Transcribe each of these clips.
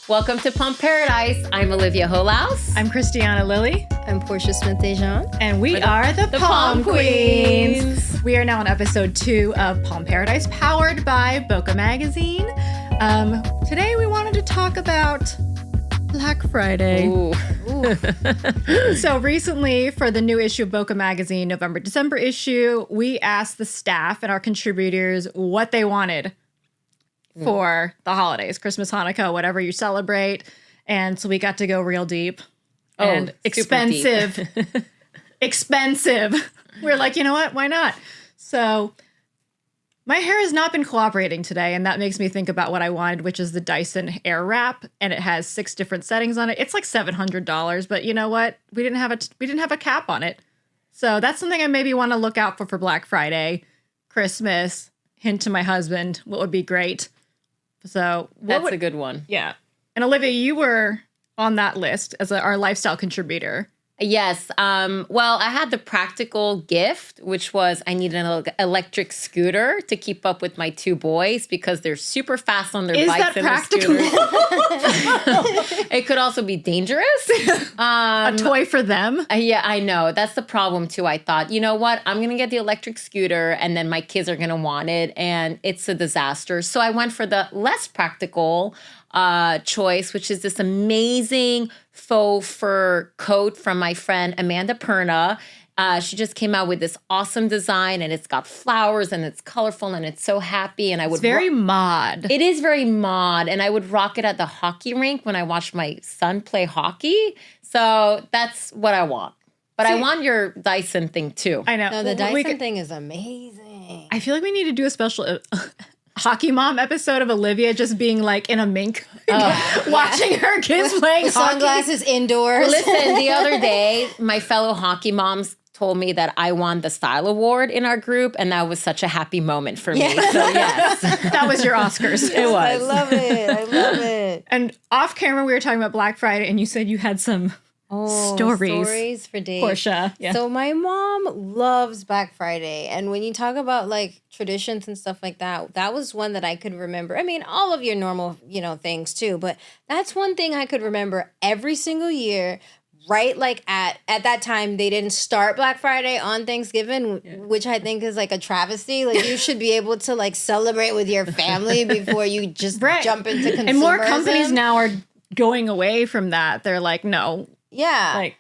Welcome to Pump Paradise. I'm Olivia Holaus. I'm Christiana Lilly. I'm Portia Smith-Dejean. And we are the Palm Queens. We are now on episode 2 of Palm Paradise, powered by Boca Magazine. Today we wanted to talk about Black Friday. Ooh. So recently, for the new issue of Boca Magazine, November-December issue, we asked the staff and our contributors what they wanted for the holidays, Christmas, Hanukkah, whatever you celebrate. And so we got to go real deep and expensive. Expensive. We're like, you know what? Why not? So my hair has not been cooperating today, and that makes me think about what I wanted, which is the Dyson Airwrap, and it has 6 different settings on it. It's like $700, but you know what? We didn't have a cap on it. So that's something I maybe want to look out for Black Friday, Christmas. Hint to my husband, what would be great. So That's a good one. Yeah. And Olivia, you were on that list as our lifestyle contributor. Yes. Well, I had the practical gift, which was I needed an electric scooter to keep up with my 2 boys because they're super fast on their bikes and their scooters. It could also be dangerous. A toy for them. Yeah, I know. That's the problem, too. I thought, you know what? I'm going to get the electric scooter, and then my kids are going to want it, and it's a disaster. So I went for the less practical choice, which is this amazing faux fur coat from my friend Amanda Perna. She just came out with this awesome design, and it's got flowers, and it's colorful, and it's so happy. And It's very mod. It is very mod, and I would rock it at the hockey rink when I watched my son play hockey. So that's what I want. But I want your Dyson thing too. I know. No, the Dyson thing is amazing. I feel like we need to do a special hockey mom episode of Olivia just being like in a mink, watching her kids playing hockey. Sunglasses indoors. Listen, the other day, my fellow hockey moms told me that I won the style award in our group, and that was such a happy moment for me. So yes. That was your Oscars. It was. I love it. And off camera, we were talking about Black Friday, and you said you had some stories for days. Portia. Yeah. So my mom loves Black Friday. And when you talk about like traditions and stuff like that, that was one that I could remember. I mean, all of your normal, things too. But that's one thing I could remember every single year. Right, like at that time, they didn't start Black Friday on Thanksgiving, which I think is like a travesty. Like you should be able to like celebrate with your family before you just jump into consumerism. And more companies now are going away from that. They're like, no. Yeah.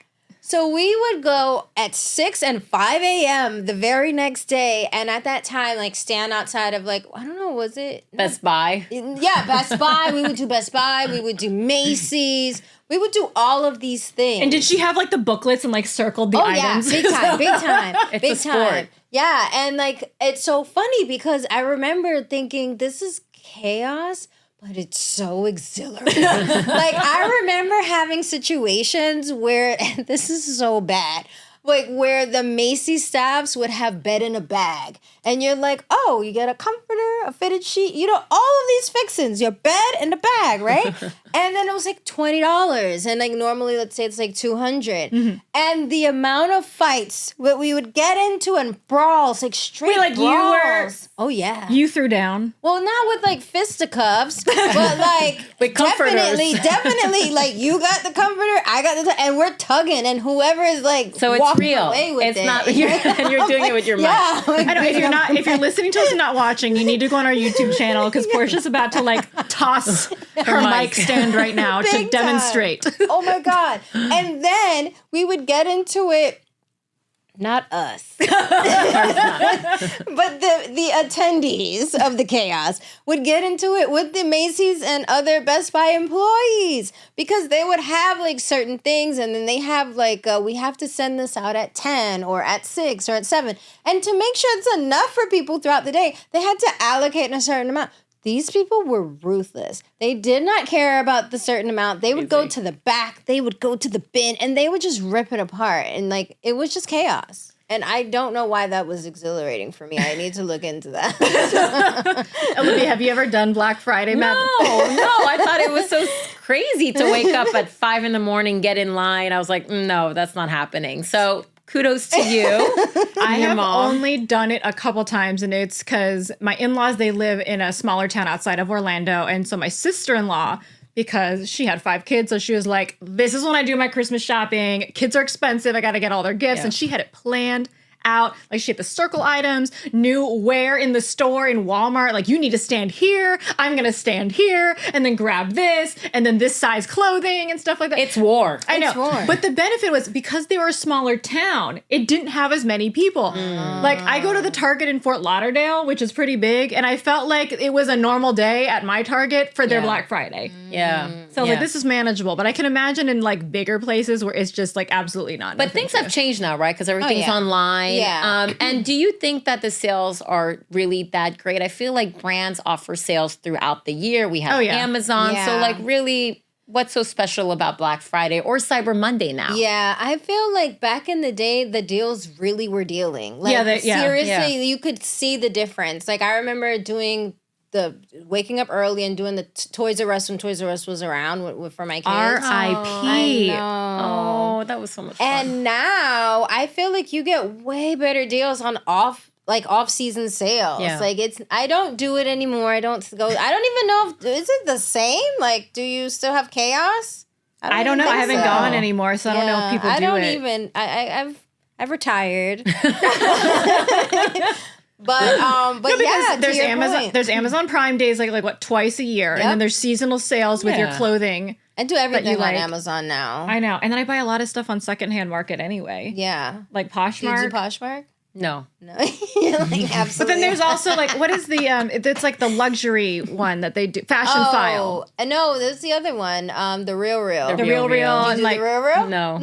So we would go at 6 and 5 a.m. the very next day. And at that time, like stand outside of like, I don't know, was it? Best Buy. Yeah, Best Buy. We would do Best Buy. We would do Macy's. We would do all of these things. And did she have like the booklets and like circled the items? Yeah, big time. It's big a sport. time. Yeah, and like it's so funny because I remember thinking this is chaos, but it's so exhilarating. Like I remember having situations where, and this is so bad, like where the Macy's staffs would have bed in a bag. And you're like, oh, you get a comforter, a fitted sheet, all of these fixings, your bed and a bag, right? And then it was like $20. And like normally, let's say it's like $200. Mm-hmm. And the amount of fights that we would get into and brawls, like straight brawls. You were... Oh, yeah. You threw down. Well, not with like fisticuffs, but like with definitely like you got the comforter, I got the, and we're tugging, and whoever is like so it's real. Away with it's it. not, and you're doing it with your mind. Yeah, like, I know if you're listening to us and not watching, you need to go on our YouTube channel because Portia's about to like toss her mic stand right now to Big demonstrate. Time. Oh my God. And then we would get into it. Not us, but the attendees of the chaos would get into it with the Macy's and other Best Buy employees because they would have like certain things, and then they have like we have to send this out at 10 or at 6 or at 7, and to make sure it's enough for people throughout the day, they had to allocate a certain amount. These people were ruthless. They did not care about the certain amount. They would go to the back. They would go to the bin, and they would just rip it apart. And, like, it was just chaos. And I don't know why that was exhilarating for me. I need to look into that. Olivia, have you ever done Black Friday? No. I thought it was so crazy to wake up at 5 a.m, get in line. I was like, no, that's not happening. So kudos to you. I have only done it a couple times, and it's because my in-laws, they live in a smaller town outside of Orlando. And so my sister-in-law because she had 5 kids. So she was like, this is when I do my Christmas shopping. Kids are expensive. I got to get all their gifts. Yeah. And she had it planned out. Like she had the circle items, knew where in the store in Walmart, like you need to stand here. I'm going to stand here and then grab this and then this size clothing and stuff like that. It's war. I know. It's war. But the benefit was because they were a smaller town, it didn't have as many people. Like I go to the Target in Fort Lauderdale, which is pretty big, and I felt like it was a normal day at my Target for their Yeah. Black Friday. Yeah. So yeah. like this is manageable, but I can imagine in like bigger places where it's just like absolutely not. But things have changed now, right? Because everything's yeah. online. Yeah. And do you think that the sales are really that great? I feel like brands offer sales throughout the year. We have Oh, yeah. Amazon. So Yeah. like really, what's so special about Black Friday or Cyber Monday now? Yeah, I feel like back in the day, the deals really were dealing. Like, Yeah, seriously, yeah. you could see the difference. Like, I remember waking up early and doing the Toys R Us when Toys R Us was around for my kids. R.I.P. I know. Oh, that was so much fun. And now I feel like you get way better deals on off-season sales. Yeah. Like I don't do it anymore. I don't even know is it the same? Like, do you still have Chaos? I don't know. even I think haven't so. gone anymore, so I don't know if people I do don't it. even. I've retired. But No, because yeah, there's to your Amazon. point. There's Amazon Prime days, like what, twice a year, and then Yep. there's seasonal sales with your Yeah. clothing. I do everything on like. Amazon now. I know, and then I buy a lot of stuff on secondhand market anyway, Yeah. like Do you do Poshmark. Poshmark? no. No. You're like, absolutely. But then there's also like, what is the it's like the luxury one that they do, Fashion File, No, there's the other one. The Real. the Real Real. Real, You and do like the Real? No.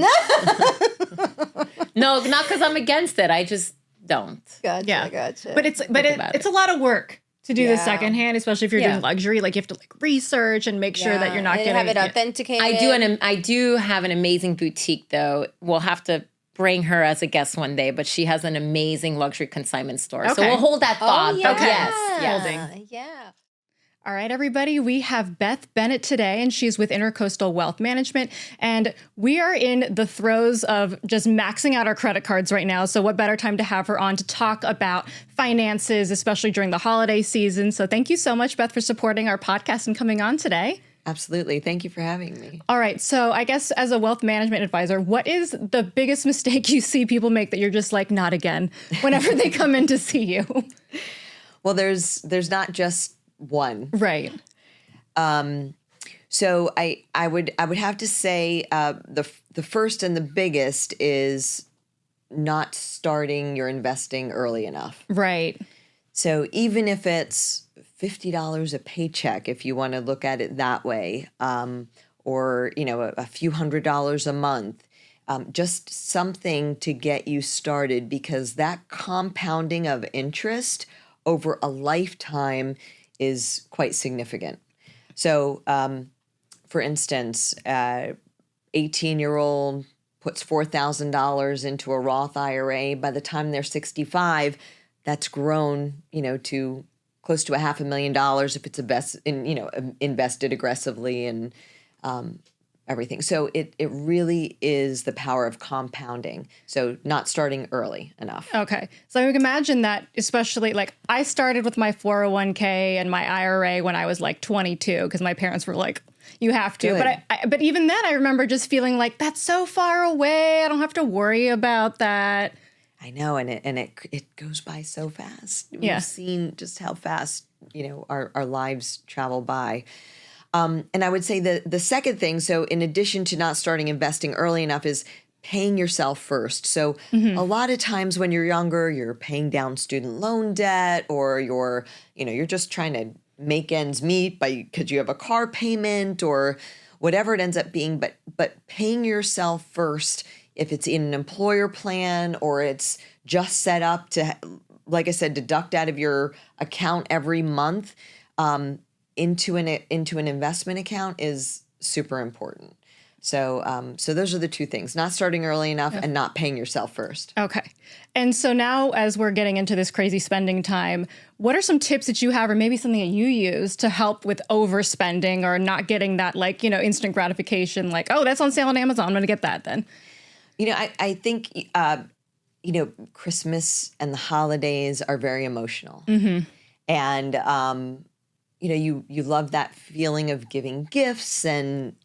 No, not because I'm against it. I just don't. Gotcha, Yeah. gotcha. But it's about it's a lot of work to do the Yeah. secondhand, especially if you're Yeah. doing luxury. Like you have to like research and make sure that you're not and getting have it yeah. authenticated. I do have an amazing boutique though. We'll have to bring her as a guest one day, but she has an amazing luxury consignment store. So Okay. we'll hold that thought. Oh, But yeah. yes, yes. Holding. Yeah. All right, everybody, we have Beth Bennett today, and she's with Intercoastal Wealth Management. And we are in the throes of just maxing out our credit cards right now. So what better time to have her on to talk about finances, especially during the holiday season. So thank you so much, Beth, for supporting our podcast and coming on today. Absolutely. Thank you for having me. All right, so I guess as a wealth management advisor, what is the biggest mistake you see people make that you're just like, not again, whenever they come in to see you? Well, there's not just one. Right. So I would have to say the first and the biggest is not starting your investing early enough. Right. So even if it's $50 a paycheck, if you want to look at it that way, or a few $100s a month, just something to get you started, because that compounding of interest over a lifetime is quite significant. So, for instance, 18-year-old puts $4,000 into a Roth IRA. By the time they're 65, that's grown, to close to $500,000 if it's invested aggressively and everything. So it really is the power of compounding. So not starting early enough. Okay. So I would imagine that, especially like I started with my 401k and my IRA when I was like 22, because my parents were like, you have to. Good. But even then, I remember just feeling like that's so far away. I don't have to worry about that. I know, and it goes by so fast. Yeah. We've seen just how fast our lives travel by. And I would say the second thing, so in addition to not starting investing early enough, is paying yourself first. So a lot of times when you're younger, you're paying down student loan debt, or you're just trying to make ends meet because you have a car payment or whatever it ends up being. But paying yourself first, if it's in an employer plan or it's just set up to, like I said, deduct out of your account every month, into an investment account is super important. So those are the two things: not starting early enough and not paying yourself first. Okay. And so now, as we're getting into this crazy spending time, what are some tips that you have, or maybe something that you use to help with overspending or not getting that instant gratification, like, oh, that's on sale on Amazon, I'm going to get that then? I think Christmas and the holidays are very emotional, and you love that feeling of giving gifts and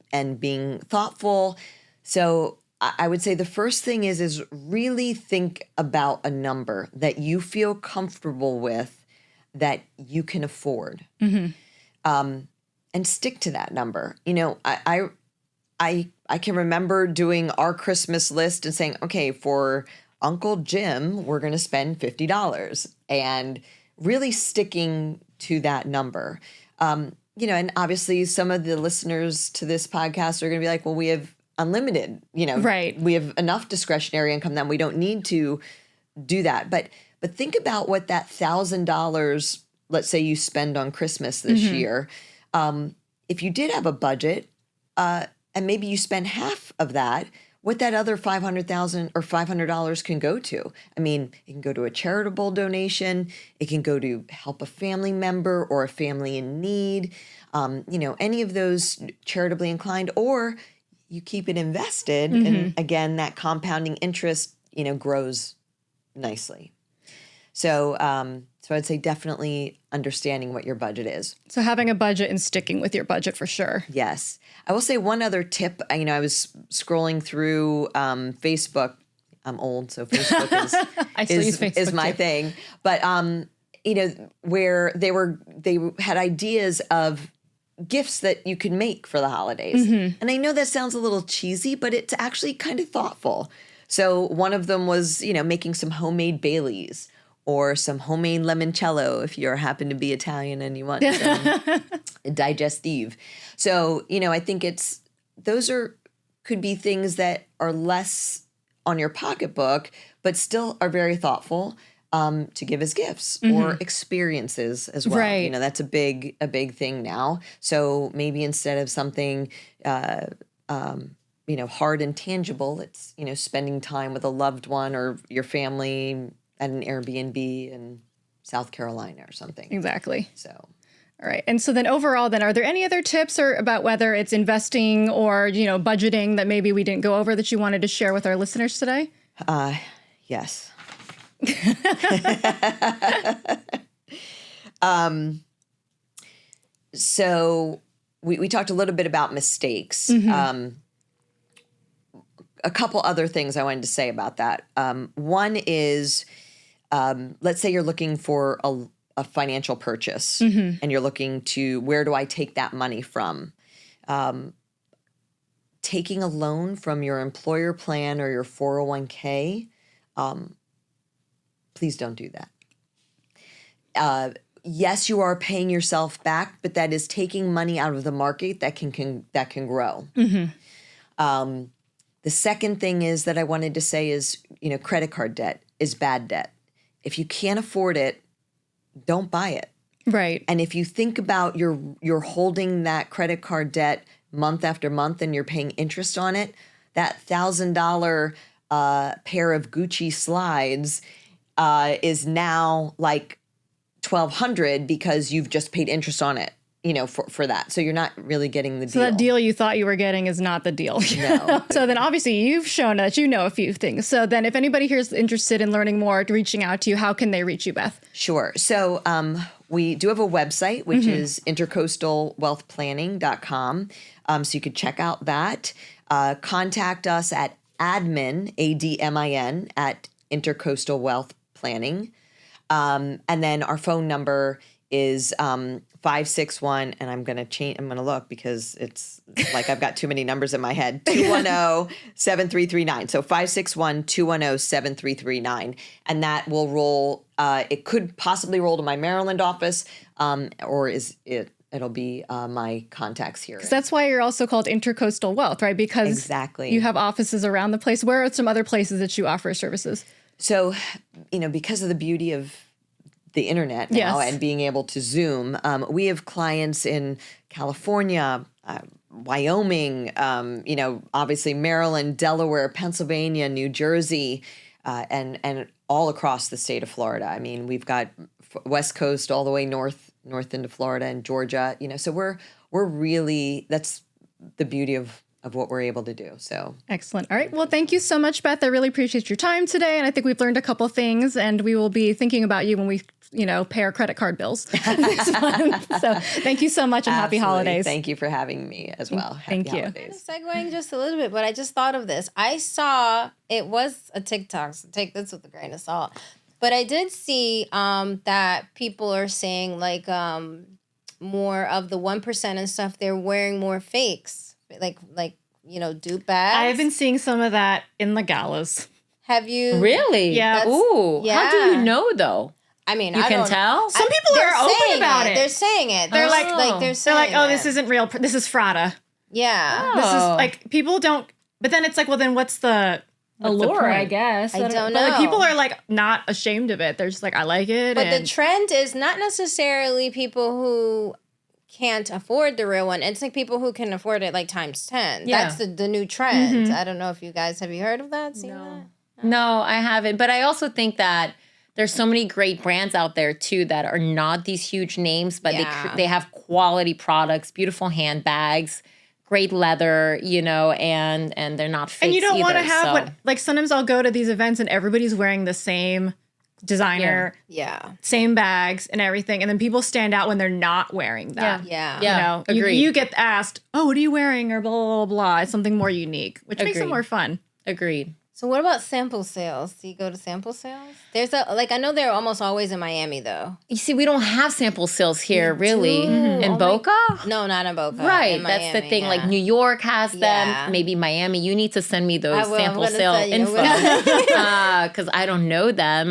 being thoughtful. So I would say the first thing is really think about a number that you feel comfortable with, that you can afford, and stick to that number. I can remember doing our Christmas list and saying, okay, for Uncle Jim, we're going to spend $50, and really sticking to that number. And obviously some of the listeners to this podcast are going to be like, well, we have unlimited, Right. we have enough discretionary income that we don't need to do that. But think about what that $1,000, let's say you spend on Christmas this year. If you did have a budget, and maybe you spend half of that, what that other $500,000 or $500 can go to. I mean, it can go to a charitable donation. It can go to help a family member or a family in need. Any of those charitably inclined, or you keep it invested, and again, that compounding interest, grows nicely. So I'd say definitely understanding what your budget is. So having a budget and sticking with your budget for sure. Yes. I will say one other tip. I was scrolling through Facebook. I'm old, so Facebook I still use Facebook is my too. thing. But where they had ideas of gifts that you could make for the holidays. And I know that sounds a little cheesy, but it's actually kind of thoughtful. So one of them was, making some homemade Baileys, or some homemade limoncello if you happen to be Italian and you want some digestive. So, I think those could be things that are less on your pocketbook, but still are very thoughtful to give as gifts or experiences as well. Right. That's a big thing now. So maybe instead of something, hard and tangible, it's, spending time with a loved one or your family at an Airbnb in South Carolina or something. Exactly. So, all right. And so then overall, then are there any other tips or about whether it's investing or, budgeting that maybe we didn't go over that you wanted to share with our listeners today? Yes. So we talked a little bit about mistakes. A couple other things I wanted to say about that. One is, let's say you're looking for a financial purchase and you're looking to, where do I take that money from? Taking a loan from your employer plan or your 401k, please don't do that. Yes, you are paying yourself back, but that is taking money out of the market that can grow. The second thing is that I wanted to say is, credit card debt is bad debt. If you can't afford it, don't buy it. Right. And if you think about you're holding that credit card debt month after month and you're paying interest on it, that $1,000 pair of Gucci slides is now like $1,200 because you've just paid interest on it, for that. So you're not really getting the deal. So that deal you thought you were getting is not the deal. No. So then obviously you've shown that you know a few things. So then if anybody here is interested in learning more, reaching out to you, how can they reach you, Beth? Sure. So we do have a website, which is intercoastalwealthplanning.com. So you could check out that. Contact us at admin, ADMIN, at Intercoastal Wealth Planning. And then our phone number is 561, and I'm going to look because it's like I've got too many numbers in my head, 210-7339. So 561-210-7339. And that will roll, it could possibly roll to my Maryland office, or it'll be my contacts here. That's why you're also called Intercoastal Wealth, right? Because Exactly. you have offices around the place. Where are some other places that you offer services? So, because of the beauty of the internet now and being able to Zoom, we have clients in California, Wyoming, obviously Maryland, Delaware, Pennsylvania, New Jersey, and all across the state of Florida. I mean, we've got West Coast all the way north into Florida and Georgia. So we're really, that's the beauty of what we're able to do. So Excellent. All right. Well, thank you so much, Beth. I really appreciate your time today. And I think we've learned a couple things, and we will be thinking about you when we, pay our credit card bills this month. So thank you so much, and happy absolutely. holidays. Thank you for having me as well. Thank Happy you. holidays. Segueing just a little bit, but I just thought of this. I saw it was a TikTok, so take this with a grain of salt. But I did see that people are saying like more of the 1% and stuff. They're wearing more fakes, like dupe bags. I've been seeing some of that in the galas. Have you Really? Yeah. Ooh. How do Yeah. you know though? I mean, You I can don't- tell. Some people They're are open saying about it. They're saying it. They're like they're They're saying like, oh, it. this isn't real. This is Frada. Yeah. This is Oh. like, people don't, but then it's like, well, then what's the Allure, point? I guess. I don't But like, know. people are like not ashamed of it. They're just like, I like it. But and the trend is not necessarily people who can't afford the real one. It's like people who can afford it like times 10. Yeah. That's the new trend. I don't know if you guys have you heard of that? Seen that? No, I haven't. But I also think that there's so many great brands out there too that are not these huge names, but Yeah. they have quality products, beautiful handbags, great leather, and they're not fake. and you don't want to have so. what, like, sometimes I'll go to these events and everybody's wearing the same designer, Yeah. same bags and everything. And then people stand out when they're not wearing that. Yeah. Yeah. You agreed. you get asked, oh, what are you wearing? Or blah, blah, blah, blah. It's something more unique, which makes it Agreed. more fun. Agreed. So what about sample sales? Do you go to sample sales? There's I know they're almost always in Miami though. You see, we don't have sample sales here, really. do? In Oh my- Boca? No, not in Boca. Right, in that's the Miami, thing. yeah. Like New York has them, Yeah. maybe Miami. You need to send me I those will. I'm sample gonna sale send you. info because I don't know them.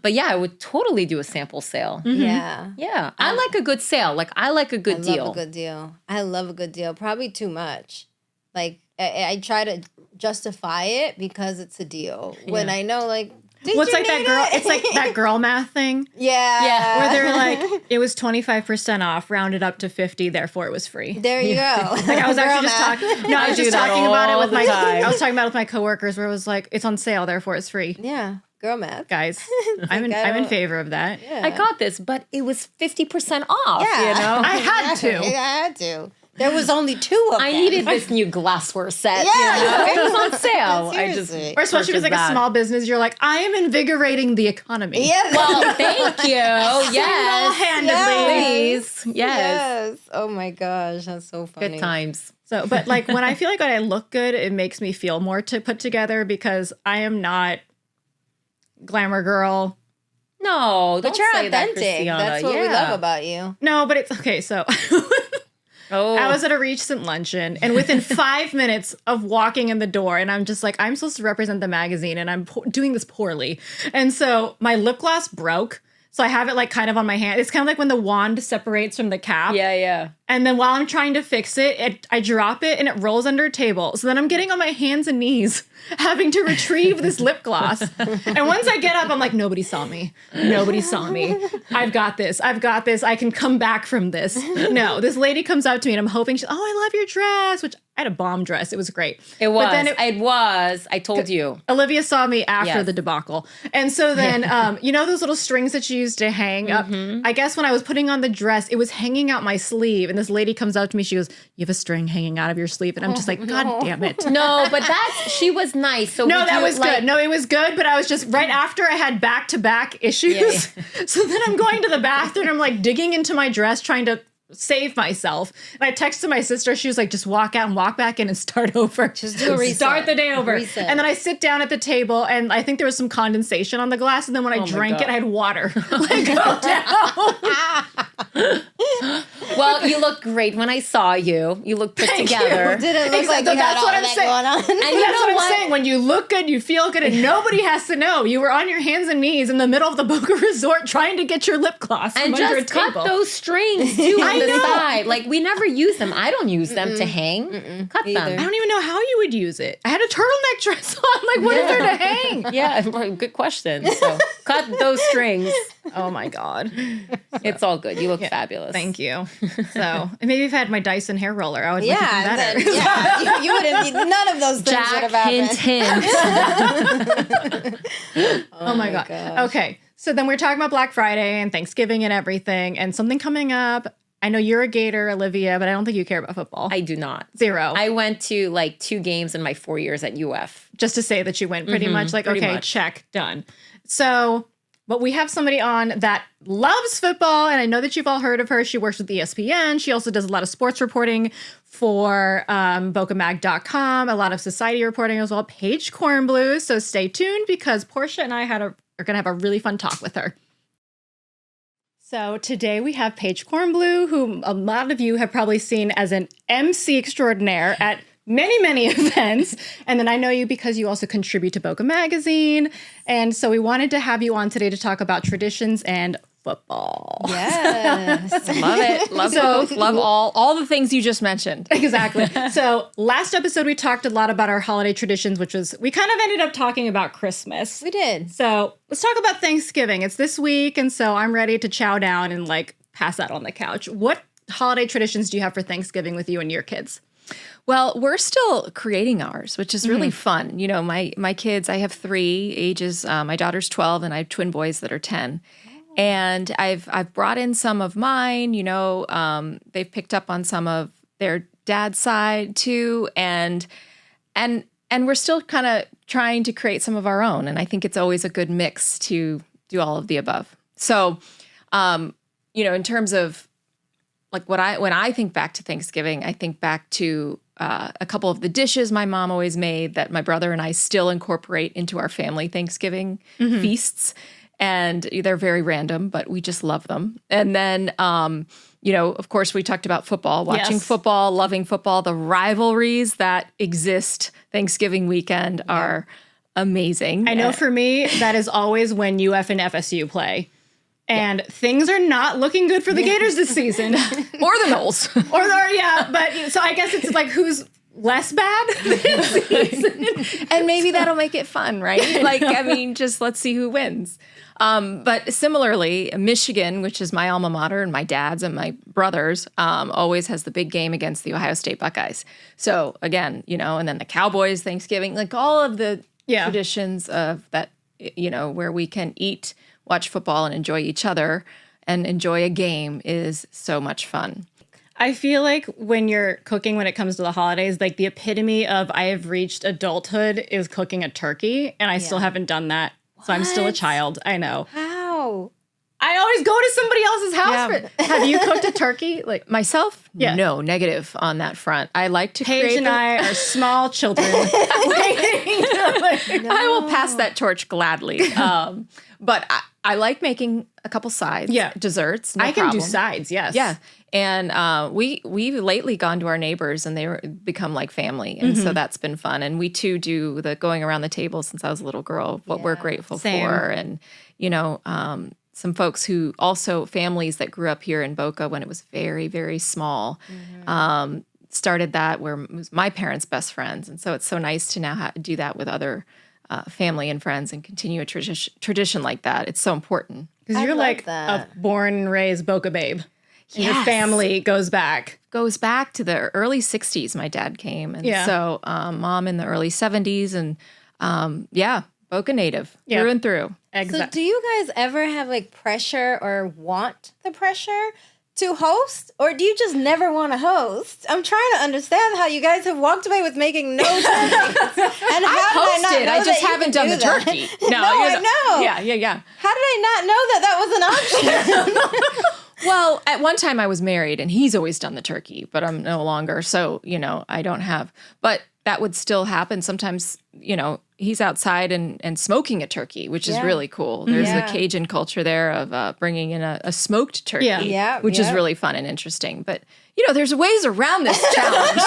But yeah, I would totally do a sample sale. Yeah. Yeah, I like a good sale. Like I like a good I deal. love a good deal. I love a good deal. Probably too much. Like I try to justify it because it's a deal. When I know, like, did What's you like that need girl? it? It's like that girl math thing Yeah. Yeah. where they're like, it was 25% off, rounded up to 50, therefore it was free. There you go. Like I was Girl actually just math. talking. No, I was do just that talking about it all with the my. time. I was talking about it with my coworkers, where it was like, it's on sale, therefore it's free. Yeah. Girl math. Guys, I'm in. I I'm in don't- favor of that. Yeah. I got this, but it was 50% off. Yeah. You know, I had to. I had to. There was only 2 of them. I needed this new glassware set. Yeah. You know? It was on sale. I just Seriously. Or especially if it's like purchased a that. small business, you're like, I am invigorating the economy. Yeah. Well, thank you. Yes, Single-handedly. please. Yes. Yes. Oh my gosh, that's so funny. Good times. So, but like when I feel like when I look good, it makes me feel more to put together because I am not glamour girl. No, But don't you're say that, authentic. Christiana. That's what we Yeah. love about you. No, but it's okay. So Oh, I was at a recent luncheon, and within 5 minutes of walking in the door, and I'm just like, I'm supposed to represent the magazine, and I'm doing this poorly. And so my lip gloss broke. So I have it like kind of on my hand. It's kind of like when the wand separates from the cap. yeah. And then while I'm trying to fix it, I drop it and it rolls under a table. So then I'm getting on my hands and knees having to retrieve this lip gloss. And once I get up, I'm like, nobody saw me. Nobody saw me. I've got this. I've got this. I can come back from this. No, this lady comes up to me and I'm hoping oh, I love your dress, which I had a bomb dress. It was great. It was. But then It was. I told you. Olivia saw me after Yes. the debacle. And so then, you know those little strings that you used to hang up? I guess when I was putting on the dress, it was hanging out my sleeve. And this lady comes up to me. She goes, you have a string hanging out of your sleeve. And I'm just like, God damn it. No, but she was nice. So No, would that you, was like, good. No, it was good. But I was just right after I had back-to-back issues. So then I'm going to the bathroom. I'm like digging into my dress, trying to save myself. And I texted my sister. She was like, just walk out and walk back in and start over. Just do a reset. Start the day over. Reset. And then I sit down at the table and I think there was some condensation on the glass. And then when I drank it, I had water like go down. Well, you look great when I saw you. You look put Thank you. together. Didn't look like you had That's all what I'm that saying. going on. And And you that's know what I'm what? saying. When you look good, you feel good, and nobody has to know. You were on your hands and knees in the middle of the Boca Resort trying to get your lip gloss And from under a just cut table. those strings too I on the know. side. Like we never use them. I don't use them to hang. Cut Either. I them. don't even know how you would use it. I had a turtleneck dress on. Like, what is there to hang? Yeah, good question. So cut those strings. Oh my God. It's all good. You look fabulous. Thank you. So, and maybe if I had my Dyson hair roller, I would look Yeah, even better. then, yeah. You wouldn't need none of those things would Jack, have happened. hint. Oh my God. gosh. Okay. So then we're talking about Black Friday and Thanksgiving and everything, and something coming up I know you're a Gator, Olivia, but I don't think you care about football. I do not. Zero. I went to like 2 games in my 4 years at UF. Just to say that you went pretty much like, pretty okay, much. check, done. So, but we have somebody on that loves football, and I know that you've all heard of her. She works with ESPN. She also does a lot of sports reporting for BocaMag.com, a lot of society reporting as well. Paige Kornblue. So stay tuned because Portia and I are going to have a really fun talk with her. So today we have Paige Kornblue, who a lot of you have probably seen as an MC extraordinaire at many, many events. And then I know you because you also contribute to Boca Magazine. And so we wanted to have you on today to talk about traditions and football. Yes. Love it. Love both. Love all the things you just mentioned. Exactly. So last episode, we talked a lot about our holiday traditions, which was, we kind of ended up talking about Christmas. We did. So let's talk about Thanksgiving. It's this week. And so I'm ready to chow down and like pass out on the couch. What holiday traditions do you have for Thanksgiving with you and your kids? Well, we're still creating ours, which is really fun. You know, my kids, I have 3 ages. My daughter's 12 and I have twin boys that are 10. And I've brought in some of mine, you know, they've picked up on some of their dad's side too. And we're still kind of trying to create some of our own. And I think it's always a good mix to do all of the above. So, you know, in terms of like when I think back to Thanksgiving, I think back to a couple of the dishes my mom always made that my brother and I still incorporate into our family Thanksgiving feasts. And they're very random, but we just love them. And then, you know, of course, we talked about football, watching football, loving football. The rivalries that exist Thanksgiving weekend are amazing. I know for me, that is always when UF and FSU play. And things are not looking good for the Gators this season. Or the Knowles. But so I guess it's like who's less bad this season. And maybe that'll make it fun, right? Like, I mean, just let's see who wins. But similarly, Michigan, which is my alma mater and my dad's and my brother's, always has the big game against the Ohio State Buckeyes. So again, you know, and then the Cowboys, Thanksgiving, like all of the traditions of that, you know, where we can eat, watch football and enjoy each other and enjoy a game is so much fun. I feel like when you're cooking, when it comes to the holidays, like the epitome of I have reached adulthood is cooking a turkey, and I still haven't done that. So I'm still a child. I know. How? I always go to somebody else's house. Yeah. Have you cooked a turkey? Like Myself, Yeah. no, negative on that front. I like to Paige create and I are small children waiting. I will pass that torch gladly. But I like making a couple sides, desserts. No I can do problem. sides, yes. Yeah. And we've lately gone to our neighbors and they become like family. And so that's been fun. And we too do the going around the table since I was a little girl, what we're grateful Same. for. And, you know, some folks who also families that grew up here in Boca when it was very, very small, started that where it was my parents' best friends. And so it's so nice to now do that with other family and friends and continue a tradition like that. It's so important. Because I you're love like that. a born and raised Boca babe. And your Yes. family goes back. Goes back to the early 60s, my dad came. And so mom in the early 70s and Boca native through and through. So do you guys ever have like pressure or want the pressure to host? Or do you just never want to host? I'm trying to understand how you guys have walked away with making no turkeys. And how Hosted. I just haven't done the that? turkey. No, I know. Yeah. How did I not know that that was an option? Well, at one time I was married and he's always done the turkey, but I'm no longer. So, you know, I don't have, but that would still happen. Sometimes, you know, he's outside and smoking a turkey, which is really cool. There's the Cajun culture there of bringing in a smoked turkey, which is really fun and interesting. But, you know, there's ways around this challenge.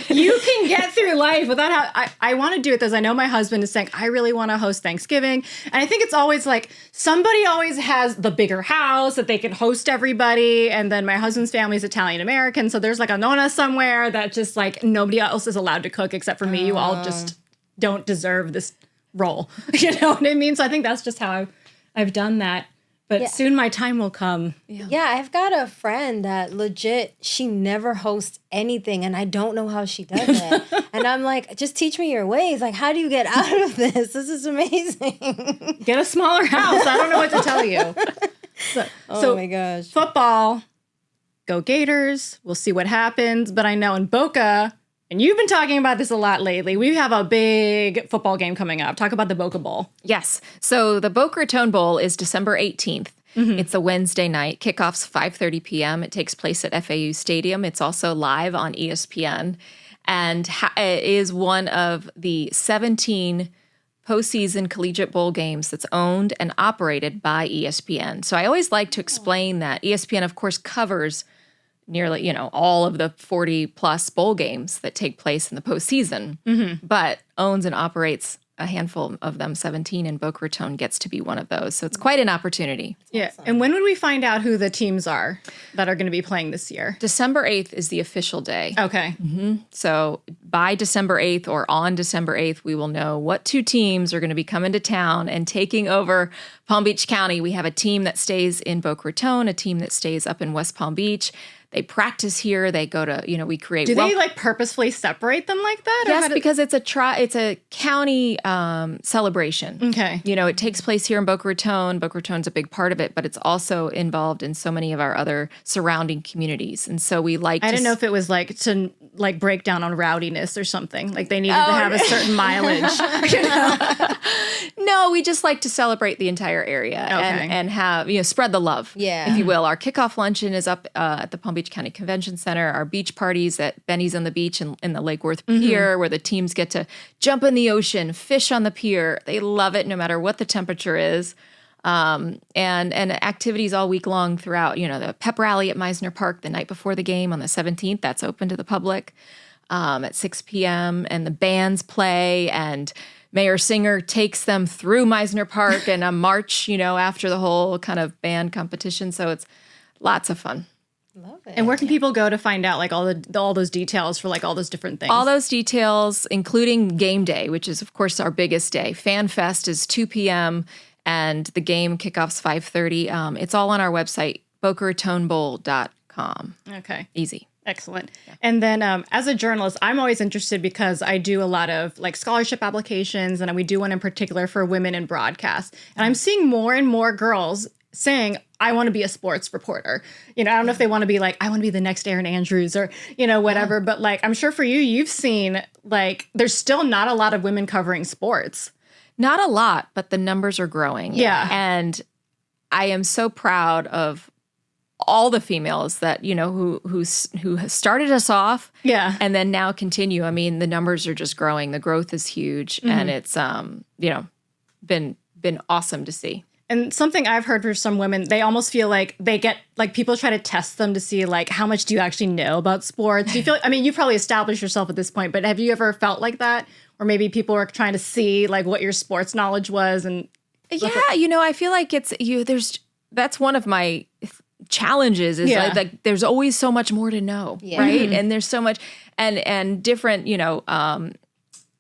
You can get through life without how I want to do it. As I know my husband is saying, I really want to host Thanksgiving. And I think it's always like somebody always has the bigger house that they can host everybody. And then my husband's family is Italian American. So there's like a nonna somewhere that just like nobody else is allowed to cook except for me. You all just don't deserve this role. You know what I mean? So I think that's just how I've done that. But soon my time will come. Yeah, I've got a friend that legit, she never hosts anything, and I don't know how she does it. And I'm like, just teach me your ways. Like, how do you get out of this? This is amazing. Get a smaller house. I don't know what to tell you. So my gosh. Football, go Gators. We'll see what happens. But I know in Boca, and you've been talking about this a lot lately, we have a big football game coming up. Talk about the Boca Bowl. Yes. So the Boca Raton Bowl is December 18th. It's a Wednesday night. Kickoff's 5:30 p.m. It takes place at FAU Stadium. It's also live on ESPN. And it is one of the 17 postseason collegiate bowl games that's owned and operated by ESPN. So I always like to explain that ESPN, of course, covers nearly, all of the 40 plus bowl games that take place in the postseason, but owns and operates a handful of them, 17, and Boca Raton gets to be one of those. So it's quite an opportunity. Yeah. Awesome. And when would we find out who the teams are that are going to be playing this year? December 8th is the official day. Okay. So by December 8th or on December 8th, we will know what two teams are going to be coming to town and taking over Palm Beach County. We have a team that stays in Boca Raton, a team that stays up in West Palm Beach. They practice here. They go to, we create. Do they purposefully separate them like that? Yes, because it's a county celebration. Okay. It takes place here in Boca Raton. Boca Raton's a big part of it, but it's also involved in so many of our other surrounding communities. And so we like. I didn't know if it was to break down on rowdiness or something. Like they needed to have a certain mileage. No, we just like to celebrate the entire area and have spread the love. Yeah. If you will. Our kickoff luncheon is up at the Palm Beach County Convention Center. Our beach parties at Benny's on the Beach in the Lake Worth Pier, where the teams get to jump in the ocean, fish on the pier. They love it no matter what the temperature is. And activities all week long throughout. The pep rally at Meisner Park the night before the game on the 17th, that's open to the public at 6 p.m. And the bands play, and Mayor Singer takes them through Meisner Park and a march, after the whole kind of band competition. So it's lots of fun. Love it. And where can people go to find out all those details for all those different things? All those details, including game day, which is of course our biggest day. Fan Fest is 2 p.m. and the game kickoff's 5:30. It's all on our website, bocaratonbowl.com. Okay. Easy. Excellent. Yeah. And then as a journalist, I'm always interested because I do a lot of scholarship applications, and we do one in particular for women in broadcast. And I'm seeing more and more girls saying, I want to be a sports reporter. I don't know if they want to be I want to be the next Erin Andrews or, whatever. Yeah. But I'm sure for you've seen there's still not a lot of women covering sports. Not a lot, but the numbers are growing. Yeah. And I am so proud of all the females that, who started us off. Yeah. And then now continue. I mean, the numbers are just growing. The growth is huge. And it's, been awesome to see. And something I've heard for some women, they almost feel like they get, people try to test them to see, how much do you actually know about sports? Do you feel, you probably established yourself at this point, but have you ever felt like that? Or maybe people are trying to see, what your sports knowledge was? And yeah, I feel like that's one of my challenges is there's always so much more to know, right? And there's so much, and different,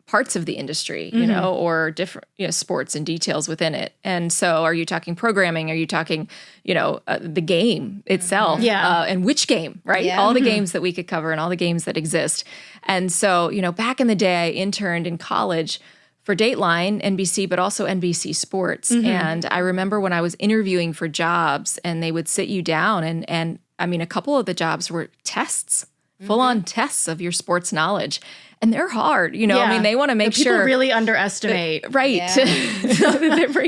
parts of the industry, or different, sports and details within it. And so are you talking programming? Are you talking, the game itself? Yeah. And which game, right? Yeah. All the games that we could cover and all the games that exist. And so, back in the day, I interned in college for Dateline, NBC, but also NBC Sports. And I remember when I was interviewing for jobs and they would sit you down and a couple of the jobs were tests, full-on tests of your sports knowledge. And they're hard, they want to make sure. People really underestimate. Right. Yeah.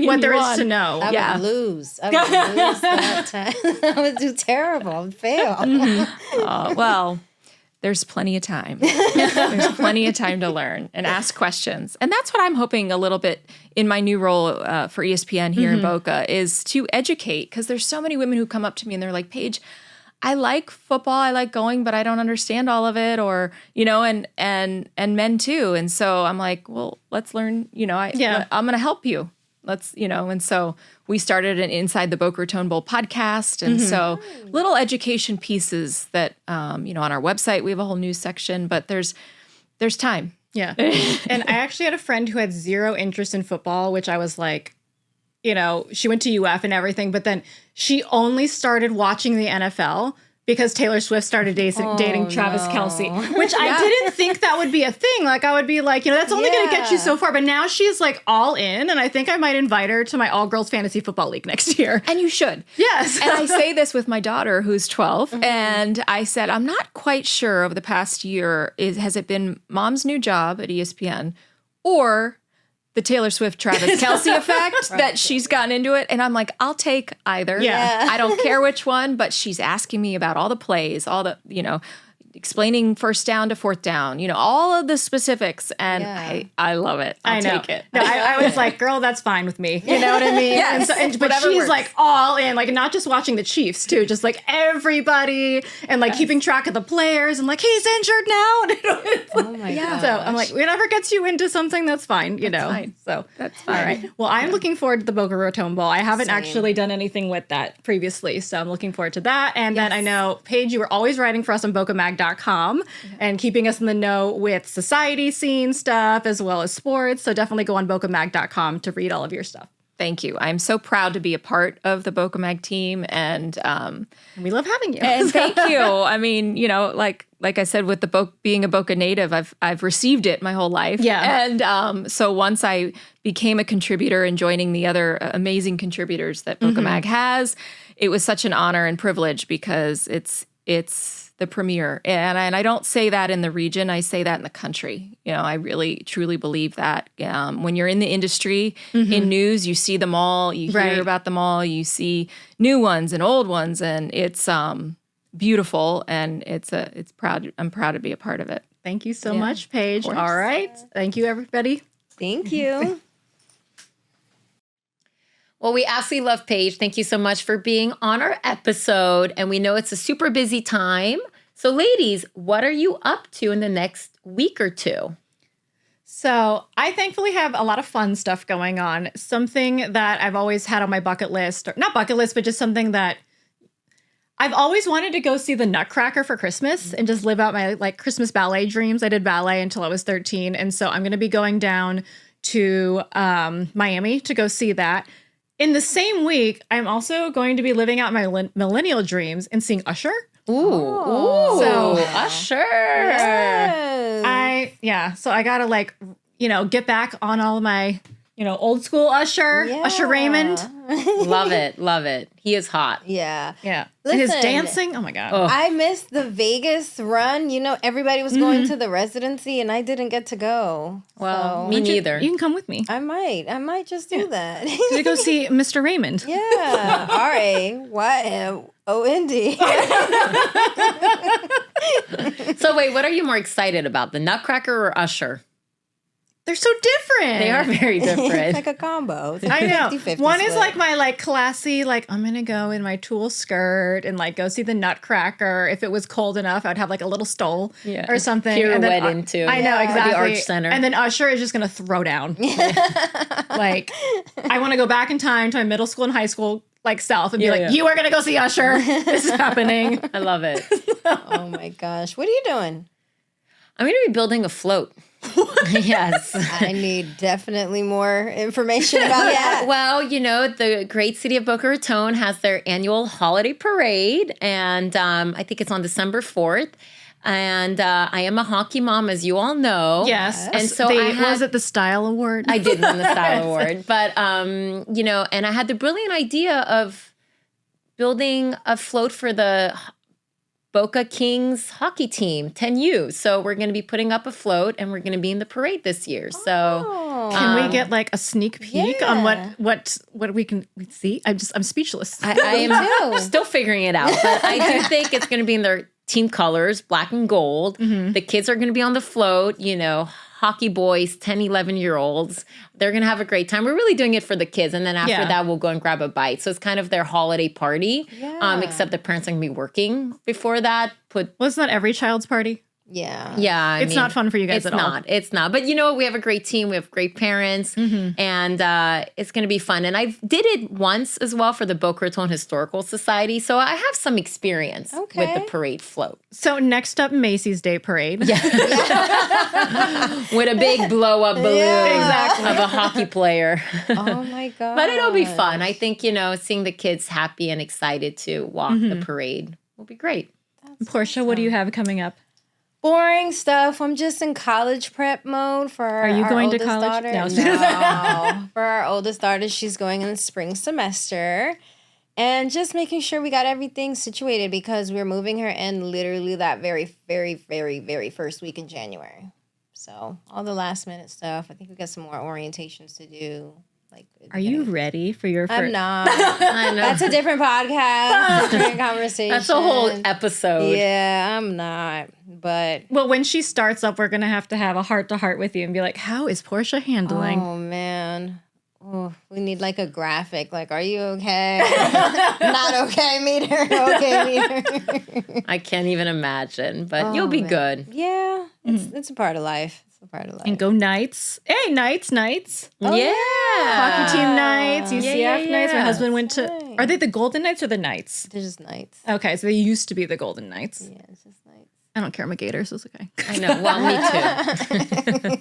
What there is to know. I would lose that time. I would do terrible. I would fail. Well, there's plenty of time. There's plenty of time to learn and ask questions. And that's what I'm hoping a little bit in my new role for ESPN here in Boca is to educate, because there's so many women who come up to me and they're like, Paige, I like football, I like going, but I don't understand all of it, or, and men too. And so I'm like, well, let's learn, I'm going to help you. Let's, and so we started an Inside the Boca Raton Bowl podcast. And so little education pieces that, on our website, we have a whole news section, but there's time. Yeah. And I actually had a friend who had zero interest in football, which I was like, she went to UF and everything, but then she only started watching the NFL because Taylor Swift started dating Travis Kelce, which I didn't think that would be a thing. Like, I would be like, that's only going to get you so far. But now she's like all in, and I think I might invite her to my all-girls fantasy football league next year. And you should. Yes. And I say this with my daughter, who's 12, and I said, I'm not quite sure over the past year, has it been Mom's new job at ESPN or the Taylor Swift, Travis Kelce effect that she's gotten into it? And I'm like, I'll take either. Yeah. I don't care which one, but she's asking me about all the plays, all the, explaining first down to fourth down, all of the specifics. And I love it. I'll take it. No, I was like, girl, that's fine with me. You know what I mean? Yes. But Whatever she's works. like all in, like not just watching the Chiefs too, just like everybody and like keeping track of the players and like, he's injured now. Oh my god. So I'm like, whatever gets you into something, that's fine, fine. So That's fine. all right. Well, I'm looking forward to the Boca Raton Bowl. I haven't Same. actually done anything with that previously, so I'm looking forward to that. And then I know, Paige, you were always writing for us on bocamag.com and keeping us in the know with society scene stuff as well as sports. So definitely go on bocamag.com to read all of your stuff. Thank you. I'm so proud to be a part of the Boca Mag team, and We love having you. and thank you. I mean, like I said, with the being a Boca native, I've received it my whole life. Yeah. And so once I became a contributor and joining the other amazing contributors that Boca Mag has, it was such an honor and privilege because it's the premier. And I don't say that in the region, I say that in the country. I really, truly believe that when you're in the industry, in news, you see them all, you hear about them all, you see new ones and old ones, and it's beautiful, and I'm proud to be a part of it. Thank you so much, Paige. All right. Thank you, everybody. Thank you. Well, we absolutely love Paige. Thank you so much for being on our episode. And we know it's a super busy time. So, ladies, what are you up to in the next week or two? So I thankfully have a lot of fun stuff going on. Something that I've always had on my bucket list, or not bucket list, but just something that I've always wanted to go see the Nutcracker for Christmas and just live out my Christmas ballet dreams. I did ballet until I was 13. And so I'm going to be going down to Miami to go see that. In the same week, I'm also going to be living out my millennial dreams and seeing Usher. Ooh, So- Usher. Yes. So I gotta get back on all of my, old school Usher, Usher Raymond. Love it. Love it. He is hot. Yeah. Yeah. And his Listen. dancing. Oh my God. Oh. I missed the Vegas run. Everybody was going to the residency and I didn't get to go. Well, So me neither. You can come with me I might just do that. to go see Mr. Raymond. Yeah. RAYMOND. So wait, what are you more excited about, the Nutcracker or Usher? They're so different. They are very It's different. like a combo. It's a I know. 50-50 One is split. my classy, I'm gonna go in my tulle skirt and go see the Nutcracker. If it was cold enough, I'd have a little stole or something. And then, Pirouette into I know, the exactly. Arch Center. And then Usher is just gonna throw down. I want to go back in time to my middle school and high school self and be you are gonna go see Usher. This is happening. I love it. Oh my gosh. What are you doing? I'm going to be building a float. Yes. I need definitely more information about that. Well, the great city of Boca Raton has their annual holiday parade, and I think it's on December 4th. And I am a hockey mom, as you all know. Yes. And so was it the Style Award? I did win the Style Award. But, and I had the brilliant idea of building a float for the Boca Kings hockey team, 10U. So we're going to be putting up a float and we're going to be in the parade this year. So Can we get a sneak peek on yeah. what we can see? I'm speechless. I am still figuring it out, but I do think it's going to be in their team colors, black and gold. The kids are going to be on the float, hockey boys, 10, 11-year-olds. They're going to have a great time. We're really doing it for the kids. And then after that, we'll go and grab a bite. So it's kind of their holiday party, except the parents are going to be working before that. Well, it's not every child's party. Yeah. Yeah. It's not fun for you guys at all. It's not. But you know what? We have a great team. We have great parents. And it's going to be fun. And I did it once as well for the Boca Raton Historical Society. So I have some experience with the parade float. So next up, Macy's Day Parade. With a big blow-up balloon of a hockey player. Oh my God. But it'll be fun. I think, seeing the kids happy and excited to walk the parade will be great. Portia, what do you have coming up? Boring stuff. I'm just in college prep mode for Are you our going to oldest college? daughter. No. No. For our oldest daughter, she's going in the spring semester. And just making sure we got everything situated because we're moving her in literally that very, very, very, very first week in January. So all the last minute stuff. I think we got some more orientations to do. Like, Are you ready for your first? I'm not. I know. That's a different podcast, different conversation. That's a whole episode. Yeah, I'm not. But Well, when she starts up, we're going to have a heart-to-heart with you and be like, how is Portia handling? oh man. Oh, we need like a graphic. Like, are you okay? Not okay, meter. Okay, meter. I can't even imagine, but you'll be good. Yeah, it's a part of life. It's a part of life. And go Knights. Hey, Knights. Oh, Yeah. Hockey team Knights, UCF yeah, Knights. My yeah. husband went to. Right. Are they the Golden Knights or the Knights? They're just nights. Okay, so they used to be the Golden Knights. Yeah, it's just nights. I don't care. I'm a Gator, so it's okay. I know. Well, me too.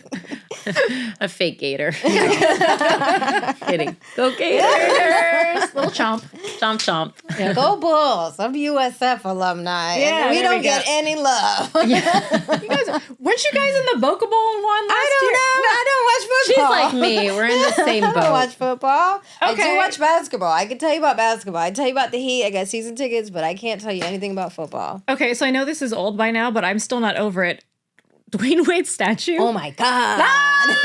A fake gator. Kidding. Go Gators. Little chomp. Chomp chomp. Go Bulls. I'm USF alumni. Yeah, and we there don't we get go. any love. You guys, weren't you guys in the Boca Bowl and won last I don't year? know. I don't watch She's football. like me. We're in the same I don't boat. watch football. I Okay. do watch basketball. I can tell you about basketball. I tell you about the Heat. I got season tickets, but I can't tell you anything about football. Okay, so I know this is old by now, but I'm still not over it. Dwyane Wade statue. Oh my god.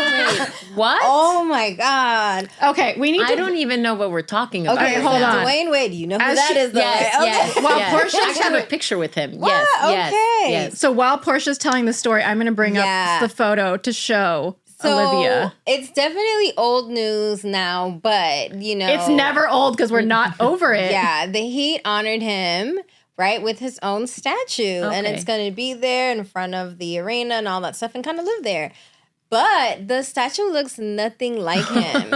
Wait, what? Oh my god. Okay, we need to. I don't even know what we're talking about. Okay, Okay, hold on. Dwyane Wade, you know who As that she- is, though, Yes, right? yes, Okay. Well, yes. Portia- I actually have a picture with him. What? Yes, yes, Okay. yes. So while Portia's telling the story, I'm going to bring Yeah. up the photo to show So Olivia. it's definitely old news now, but you know, It's never old because we're not over it. Yeah, the Heat honored him, right, with his own statue. And Okay. it's going to be there in front of the arena and all that stuff and kind of live there. But the statue looks nothing like him.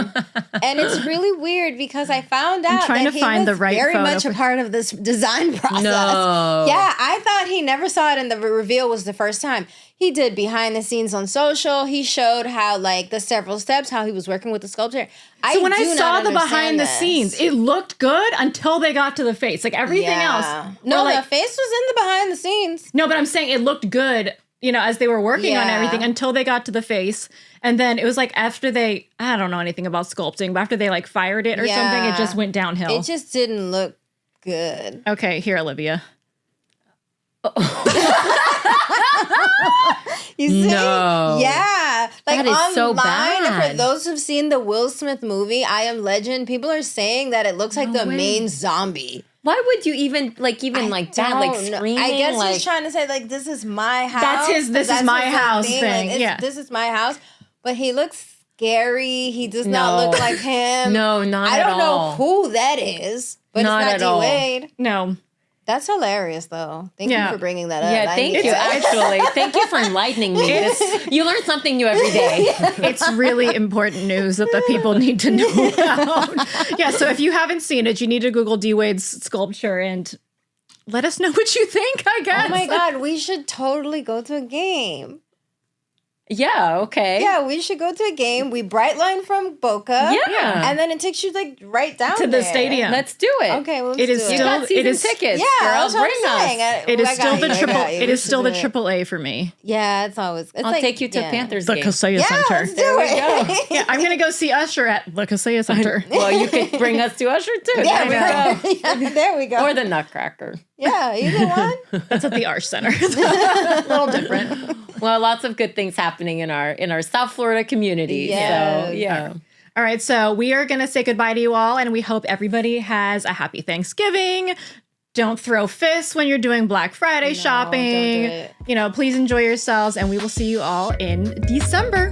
And it's really weird because I found out trying that to he find was the right very photo much a for- part of this design process. No. Yeah, I thought he never saw it and the reveal was the first time. He did behind the scenes on social. He showed how, like, the several steps, how he was working with the sculptor. So when I do saw not the understand behind the this. scenes, it looked good until they got to the face. Like everything else. No, were like, the face was in the behind the scenes. no, but I'm saying it looked good, you know, as they were working on Yeah. everything until they got to the face. And then it was like after they, I don't know anything about sculpting, but after they like fired it or something, it Yeah. just went downhill. It just didn't look good. Okay, here, Olivia. You see? No. Yeah. Like That is online, so for bad. those who've seen the Will Smith movie, I Am Legend, people are saying that it looks like No the way. main zombie. Why would you even like that? Like Don't know. screaming? I guess like, he's trying to say, like, this is my house. That's his this is my his house Like, thing. it's, Yeah. This is my house. But he looks scary. He does not No. look like him. No, not I at don't know all. who that is, but Not it's at not all. D-Wade. No. That's hilarious, though. Thank Yeah. you for bringing that up. Yeah, I thank need you. to- Actually, thank you for enlightening me. You learn something new every day. It's really important news that the people need to know about. Yeah, so if you haven't seen it, you need to Google D. Wade's sculpture and let us know what you think, I guess. Oh my God, we should totally go to a game. Yeah. Okay. Yeah, we should go to a game. We bright line from Boca. Yeah. And then it takes you like right down To the there. stadium. Let's do it. Okay, well, let's It is do You still- got season it is- tickets. Yeah, girls, that's what bring I'm us. saying. It is I still got the you, I triple. got you. It We is should still the do it. triple A for me. Yeah, it's always. It's I'll like, take you to yeah. Panthers The game. Kaseya Yeah, Center. let's do it. Yeah, I'm gonna go see Usher at the Kaseya Center. Well, you could bring us to Usher too. Yeah, There we go. yeah, there we go. Or the Nutcracker. Yeah, either one. That's at the Arch Center. A little different. Well, lots of good things happening in our South Florida community. Yes. So yeah. All right, so we are gonna say goodbye to you all, and we hope everybody has a happy Thanksgiving. Don't throw fists when you're doing Black Friday shopping. don't do it. You know, please enjoy yourselves, and we will see you all in December.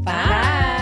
Bye.